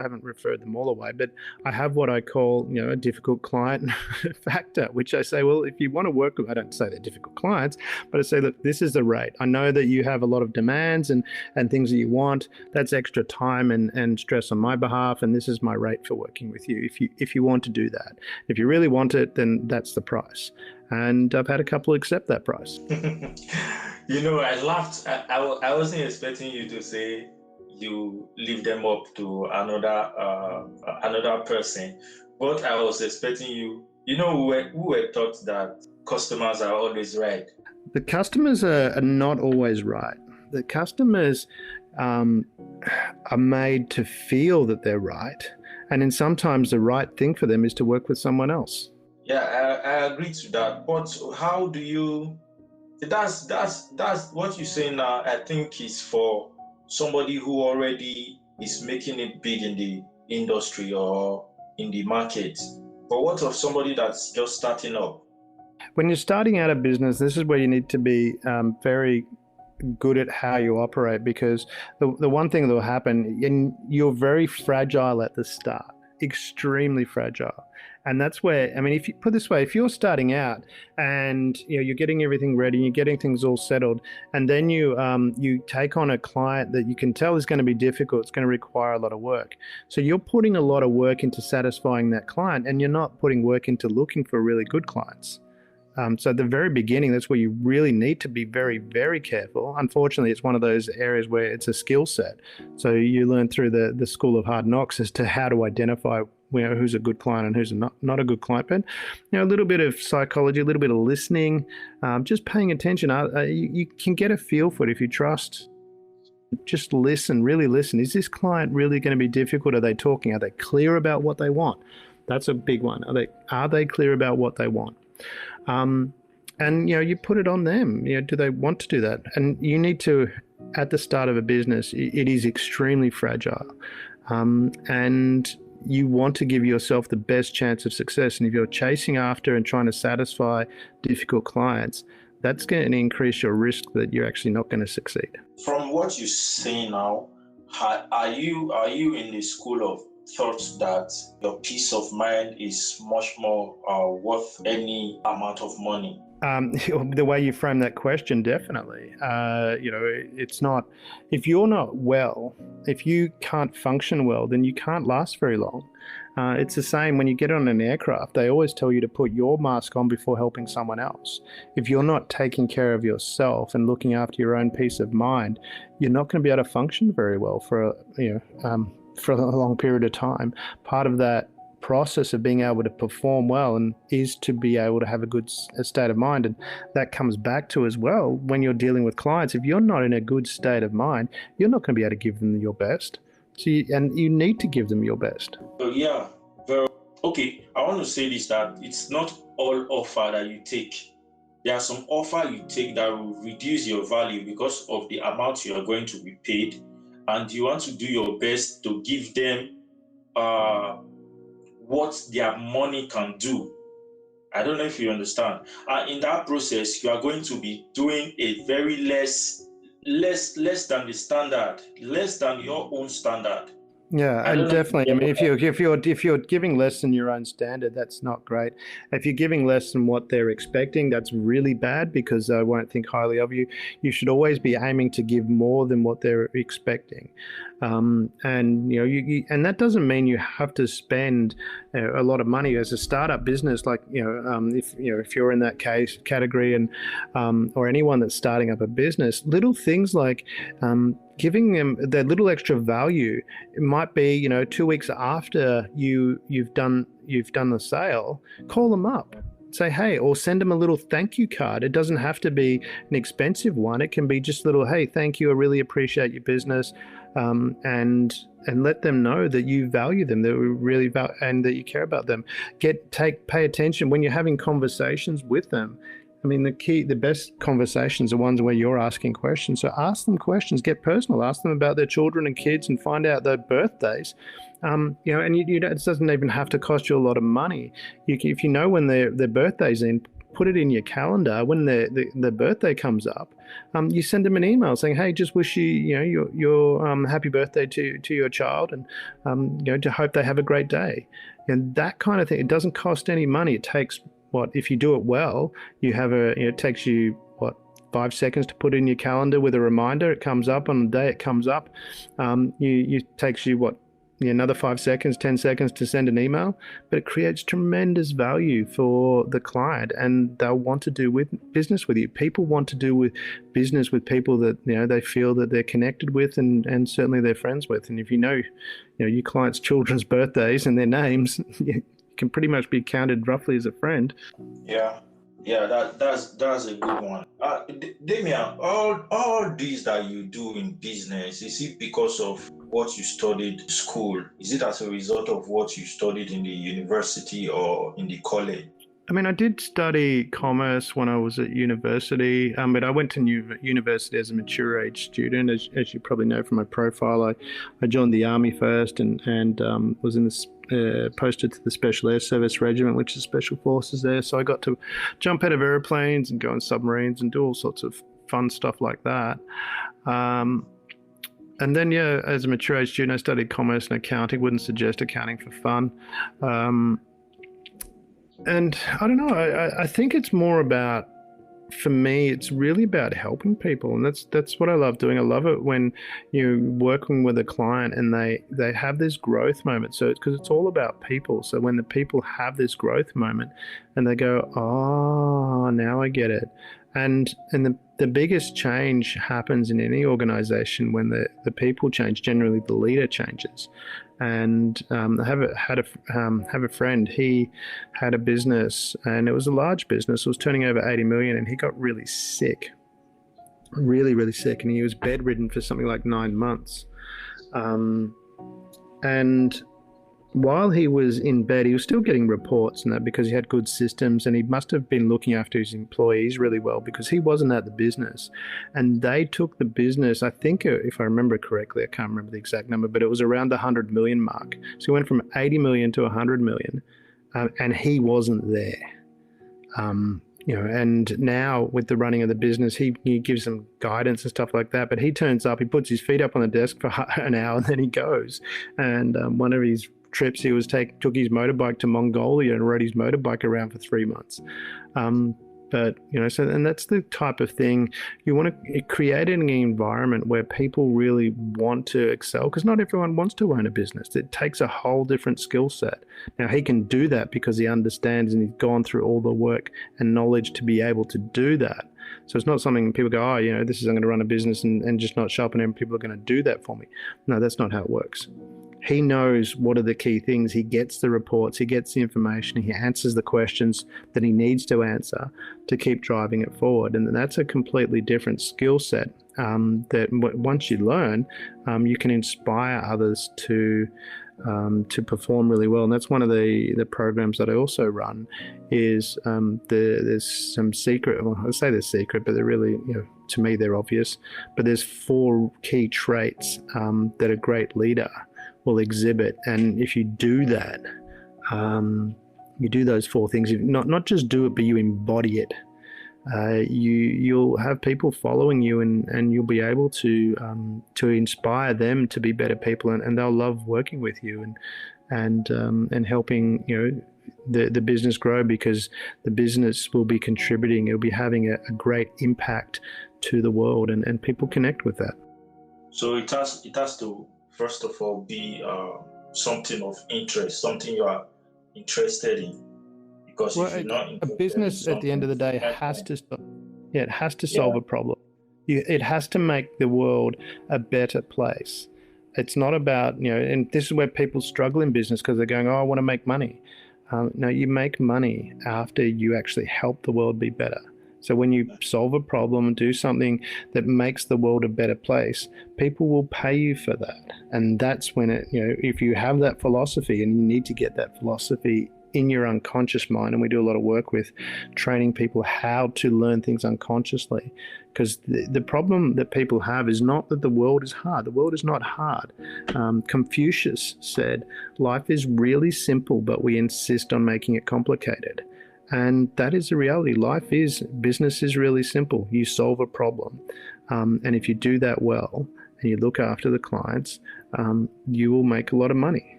I haven't referred them all away, but I have what I call, a difficult client factor, which I say, well, if you want to work with, I don't say they're difficult clients, but I say, look, this is the rate. I know that you have a lot of demands and things that you want. That's extra time and stress on my behalf, and this is my rate for working with you. If you want to do that, if you really want it, then that's the price. And I've had a couple accept that price. I laughed. I wasn't expecting you to say you leave them up to another person, but I was expecting you. We were taught that customers are always right. The customers are not always right. The customers are made to feel that they're right, and then sometimes the right thing for them is to work with someone else. Yeah, I agree to that. But how do you? That's what you say now. I think is for somebody who already is making it big in the industry or in the market. But what of somebody that's just starting up? When you're starting out a business, this is where you need to be very good at how you operate, because the one thing that will happen, and you're very fragile at the start, extremely fragile. And that's where, if you put it this way, if you're starting out and you're getting everything ready, you're getting things all settled, and then you take on a client that you can tell is going to be difficult, it's going to require a lot of work. So you're putting a lot of work into satisfying that client, and you're not putting work into looking for really good clients. So at the very beginning, that's where you really need to be very, very careful. Unfortunately, it's one of those areas where it's a skill set. So you learn through the school of hard knocks as to how to identify who's a good client and who's not a good client. But a little bit of psychology, a little bit of listening, just paying attention. You can get a feel for it if you trust. Just listen, really listen. Is this client really going to be difficult? Are they talking? Are they clear about what they want? That's a big one. Are they clear about what they want? And you put it on them. Do they want to do that? And you need to, at the start of a business, it is extremely fragile, and you want to give yourself the best chance of success. And if you're chasing after and trying to satisfy difficult clients, that's going to increase your risk that you're actually not going to succeed. From what you say now, are you in the school of thought that your peace of mind is much more worth any amount of money? The way you frame that question, definitely. It's not, if you're not well, if you can't function well, then you can't last very long. It's the same when you get on an aircraft. They always tell you to put your mask on before helping someone else. If you're not taking care of yourself and looking after your own peace of mind, you're not going to be able to function very well for a long period of time. Part of that process of being able to perform well and is to be able to have a good state of mind, and that comes back to as well when you're dealing with clients. If you're not in a good state of mind, you're not going to be able to give them your best. So you need to give them your best. Yeah, very okay. I want to say this, that it's not all offer that you take. There are some offer you take that will reduce your value because of the amount you are going to be paid, and you want to do your best to give them what their money can do. I don't know if you understand. In that process, you are going to be doing a very less than the standard, less than your own standard. Yeah, and definitely. If you're giving less than your own standard, that's not great. If you're giving less than what they're expecting, that's really bad, because they won't think highly of you. You should always be aiming to give more than what they're expecting. And that doesn't mean you have to spend a lot of money as a startup business. Like if you're in that category, and or anyone that's starting up a business, little things like giving them that little extra value. It might be 2 weeks after you've done the sale, call them up. Say, hey, or send them a little thank you card. It doesn't have to be an expensive one. It can be just a little, hey, thank you, I really appreciate your business, and let them know that you value them, that we really and that you care about them. Pay attention when you're having conversations with them. The best conversations are ones where you're asking questions. So ask them questions, get personal, ask them about their children and kids, and find out their birthdays. It doesn't even have to cost you a lot of money. If you know when their birthday's in, put it in your calendar. When their birthday comes up, you send them an email saying, "Hey, just wish your happy birthday to your child, and to hope they have a great day." And that kind of thing. It doesn't cost any money. It takes if you do it well, it takes you 5 seconds to put in your calendar with a reminder. It comes up on the day it comes up. It takes you another 5 seconds, 10 seconds to send an email, but it creates tremendous value for the client, and they'll want to do business with you. People want to do business with people that they feel that they're connected with, and certainly they're friends with. And if your clients' children's birthdays and their names, you can pretty much be counted roughly as a friend. Yeah, that's a good one. Damian, all these that you do in business, is it because of what you studied in school? Is it as a result of what you studied in the university or in the college? I mean, I did study commerce when I was at university, but I went to university as a mature age student. As you probably know from my profile, I joined the Army first and was in this posted to the Special Air Service Regiment, which is special forces there. So I got to jump out of airplanes and go on submarines and do all sorts of fun stuff like that. And then, as a mature age student, I studied commerce and accounting. Wouldn't suggest accounting for fun. And I don't know, I think it's more about, for me, it's really about helping people. And that's what I love doing. I love it when you're working with a client and they have this growth moment. So because it's all about people. So when the people have this growth moment and they go, oh, now I get it. And the biggest change happens in any organization when the people change. Generally, the leader changes. And I have a friend. He had a business, and it was a large business. It was turning over 80 million, and he got really sick, really, really sick, and he was bedridden for something like 9 months. And while he was in bed, he was still getting reports and that because he had good systems, and he must have been looking after his employees really well because he wasn't at the business. And they took the business, I think, if I remember correctly, I can't remember the exact number, but it was around the 100 million mark. So he went from 80 million to 100 million, and he wasn't there. And now with the running of the business, he gives them guidance and stuff like that. But he turns up, he puts his feet up on the desk for an hour, and then he goes. And one of his trips, he took his motorbike to Mongolia and rode his motorbike around for 3 months. And that's the type of thing you want to create an environment where people really want to excel, because not everyone wants to own a business. It takes a whole different skill set. Now, he can do that because he understands and he's gone through all the work and knowledge to be able to do that. So it's not something people go, I'm going to run a business and just not show up and people are going to do that for me. No, that's not how it works. He knows what are the key things. He gets the reports, he gets the information, he answers the questions that he needs to answer to keep driving it forward. And that's a completely different skill set that once you learn, you can inspire others to perform really well. And that's one of the programs that I also run is there's some secret, well, I say they're secret, but they're really, to me, they're obvious. But there's 4 key traits that a great leader will exhibit, and if you do that, you do those 4 things. You not just do it, but you embody it. You'll have people following you, and you'll be able to inspire them to be better people, and they'll love working with you and helping the business grow, because the business will be contributing. It'll be having a great impact to the world, and people connect with that. So it has to, first of all, be something of interest, something you are interested in. Because if you're not interested, a business at the end of the day has to solve a problem. It has to make the world a better place. It's not about, and this is where people struggle in business, because they're going, I want to make money. No, you make money after you actually help the world be better. So when you solve a problem and do something that makes the world a better place, people will pay you for that. And that's when if you have that philosophy, and you need to get that philosophy in your unconscious mind, and we do a lot of work with training people how to learn things unconsciously, because the problem that people have is not that the world is hard. The world is not hard. Confucius said, life is really simple, but we insist on making it complicated. And that is the reality. Business is really simple. You solve a problem. And if you do that well and you look after the clients, you will make a lot of money.